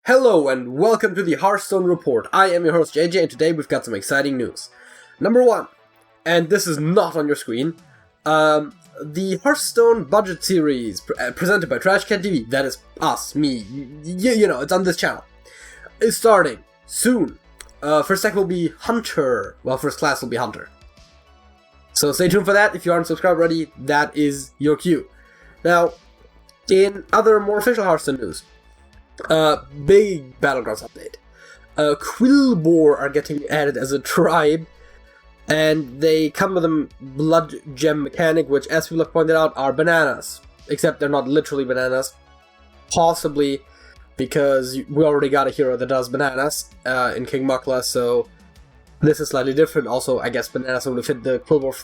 Hello and welcome to the Hearthstone Report. I am your host JJ and today we've got some exciting news. Number one, and this is not on your screen, the Hearthstone budget series presented by TrashcanTV, that is us, me, you know, it's on this channel, is starting soon. First deck will be Hunter, well, first class will be Hunter. So stay tuned for that. If you aren't subscribed already, that is your cue. Now, in other more official Hearthstone news, big Battlegrounds update. Quillboard are getting added as a tribe, and they come with a blood gem mechanic, which, as people have pointed out, are bananas. Except they're not literally bananas. Possibly because we already got a hero that does bananas in King Mukla, so this is slightly different. Also, I guess bananas don't fit the Quillboard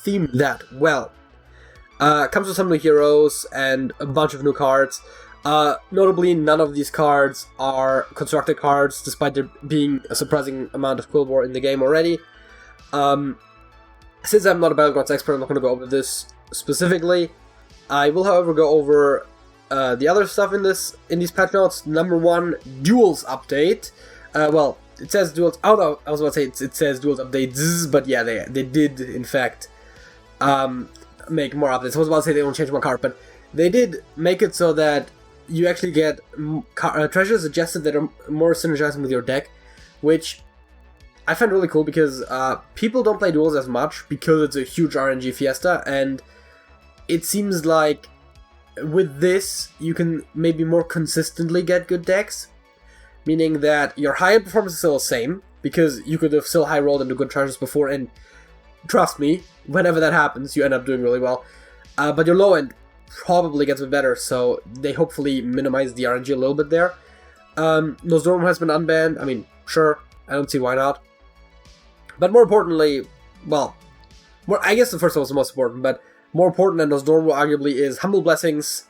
theme that well. Comes with some new heroes and a bunch of new cards. Notably, none of these cards are constructed cards, despite there being a surprising amount of Quillboard in the game already. Since I'm not a Battlegrounds expert, I'm not going to go over this specifically. I will, however, go over the other stuff in these patch notes. Number one, Duels update. Well, it says Duels. Oh no, I was about to say it says Duels update, but yeah, they did in fact make more updates. I was about to say they don't change one card, but they did make it so that you actually get treasures suggested that are more synergizing with your deck, which I find really cool because people don't play Duels as much because it's a huge RNG fiesta, and it seems like with this you can maybe more consistently get good decks, meaning that your high-end performance is still the same because you could have still high-rolled into good treasures before, and trust me, whenever that happens you end up doing really well, but your low-end probably gets a bit better, so they hopefully minimize the RNG a little bit there. Nosdorm has been unbanned. I mean, sure, I don't see why not. But more importantly, well, I guess the first one was the most important, but more important than Nosdorm arguably is Humble Blessings,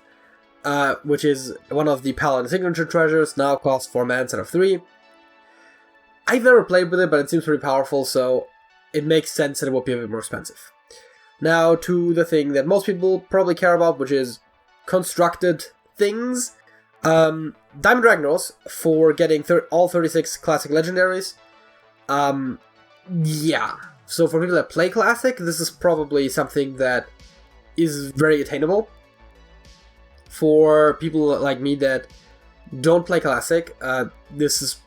which is one of the Paladin signature treasures, now costs 4 mana instead of 3. I've never played with it, but it seems pretty powerful, so it makes sense that it would be a bit more expensive. Now to the thing that most people probably care about, which is constructed things. Diamond Ragnaros for getting all 36 classic legendaries. Yeah, so for people that play classic, this is probably something that is very attainable. For people like me that don't play classic, this is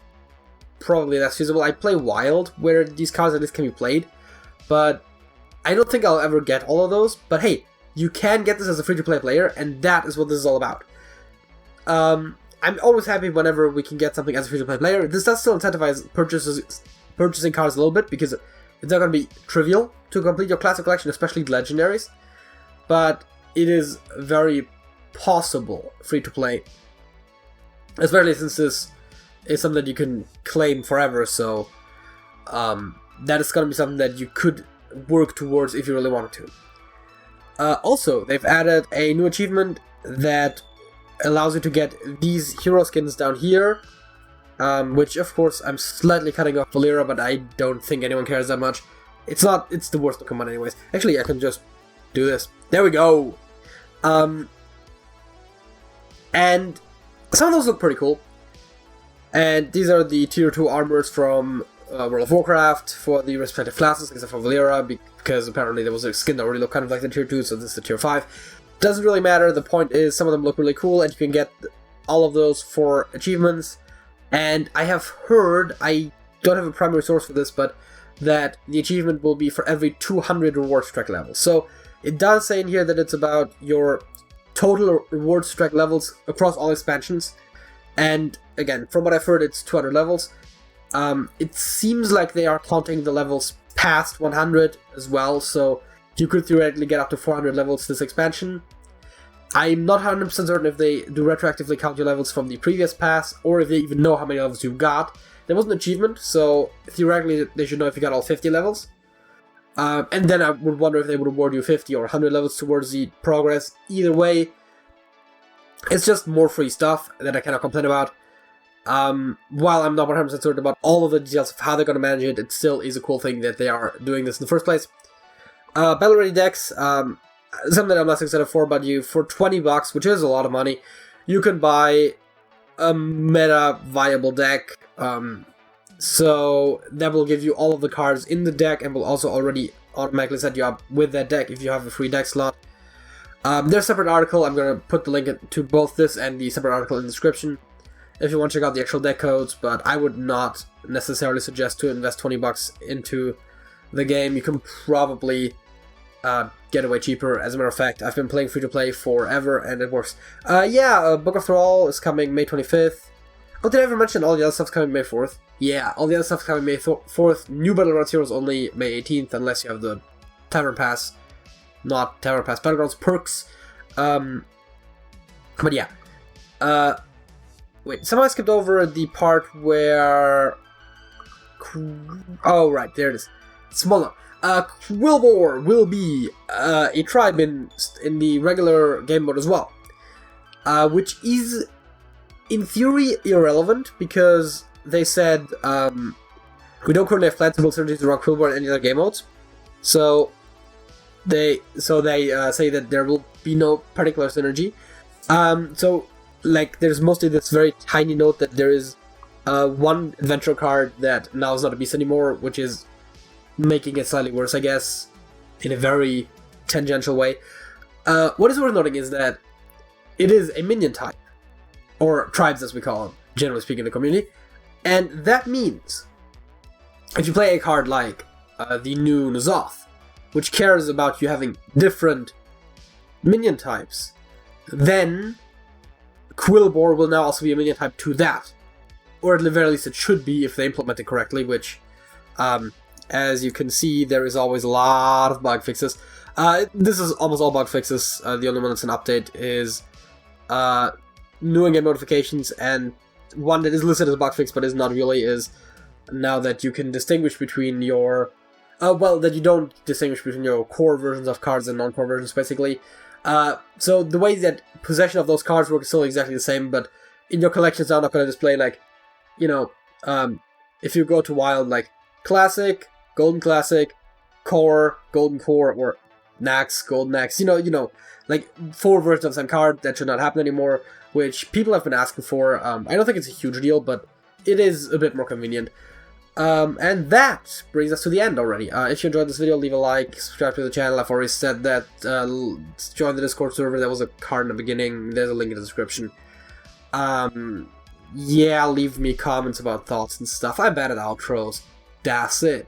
probably less feasible. I play Wild, where these cards at least can be played, but I don't think I'll ever get all of those, but hey, you can get this as a free-to-play player, and that is what this is all about. I'm always happy whenever we can get something as a free-to-play player. This does still incentivize purchasing cards a little bit, because it's not going to be trivial to complete your classic collection, especially Legendaries, but it is very possible free-to-play, especially since this is something that you can claim forever, so that is going to be something that you could work towards if you really wanted to. Also, they've added a new achievement that allows you to get these hero skins down here, which of course I'm slightly cutting off Valera, but I don't think anyone cares that much. It's the worst Pokemon anyways. Actually, I can just do this. There we go! And some of those look pretty cool. And these are the tier 2 armors from World of Warcraft for the respective classes, except for Valera, because apparently there was a skin that already looked kind of like the tier 2, so this is the tier 5. Doesn't really matter, the point is some of them look really cool, and you can get all of those for achievements. And I have heard, I don't have a primary source for this, but that the achievement will be for every 200 reward strike levels. So it does say in here that it's about your total reward strike levels across all expansions. And again, from what I've heard, it's 200 levels. It seems like they are counting the levels past 100 as well, so you could theoretically get up to 400 levels this expansion. I'm not 100% certain if they do retroactively count your levels from the previous pass, or if they even know how many levels you've got. There was an achievement, so theoretically they should know if you got all 50 levels. And then I would wonder if they would award you 50 or 100 levels towards the progress. Either way, it's just more free stuff that I cannot complain about. While I'm not 100% certain about all of the details of how they're going to manage it, it still is a cool thing that they are doing this in the first place. Battle Ready decks, something that I'm less excited for, but for $20, which is a lot of money, you can buy a meta viable deck. So that will give you all of the cards in the deck and will also already automatically set you up with that deck if you have a free deck slot. There's a separate article. I'm going to put the link to both this and the separate article in the description if you want to check out the actual deck codes, but I would not necessarily suggest to invest 20 bucks into the game. You can probably get away cheaper. As a matter of fact, I've been playing free-to-play forever and it works. Book of Thrall is coming May 25th. Oh, did I ever mention all the other stuff's coming May 4th? Yeah, all the other stuff's coming May 4th. New Battlegrounds Heroes only May 18th, unless you have the Tavern Pass. Not Tavern Pass, Battlegrounds perks. But yeah. Wait, somehow I skipped over the part where... Oh, right, there it is. Smaller. Quillboard will be a tribe in the regular game mode as well. Which is... in theory, irrelevant, because they said we don't currently have plans to build synergies around Quillboard and any other game modes. So they say that there will be no particular synergy. So like there's mostly this very tiny note that there is one adventure card that now is not a beast anymore, which is making it slightly worse, I guess, in a very tangential way. What is worth noting is that it is a minion type. Or tribes, as we call them, generally speaking, in the community. And that means, if you play a card like the new N'Zoth, which cares about you having different minion types, then Quillboard will now also be a minion type to that. Or at the very least it should be if they implement it correctly, which, as you can see, there is always a lot of bug fixes. This is almost all bug fixes. The only one that's an update is... new in-game notifications, and one that is listed as a bug fix but is not really is now that you can distinguish between your that you don't distinguish between your core versions of cards and non-core versions, basically. So the way that possession of those cards works is still exactly the same, but in your collections they're not going to display, like, you know, if you go to Wild, like Classic, Golden Classic, Core, Golden Core, or Nax, Golden Nax, you know, like 4 versions of the same card. That should not happen anymore, which people have been asking for. I don't think it's a huge deal, but it is a bit more convenient. And that brings us to the end already. If you enjoyed this video, leave a like, subscribe to the channel. I've already said that. Join the Discord server. There was a card in the beginning. There's a link in the description. Yeah, leave me comments about thoughts and stuff. I'm bad at outros. That's it.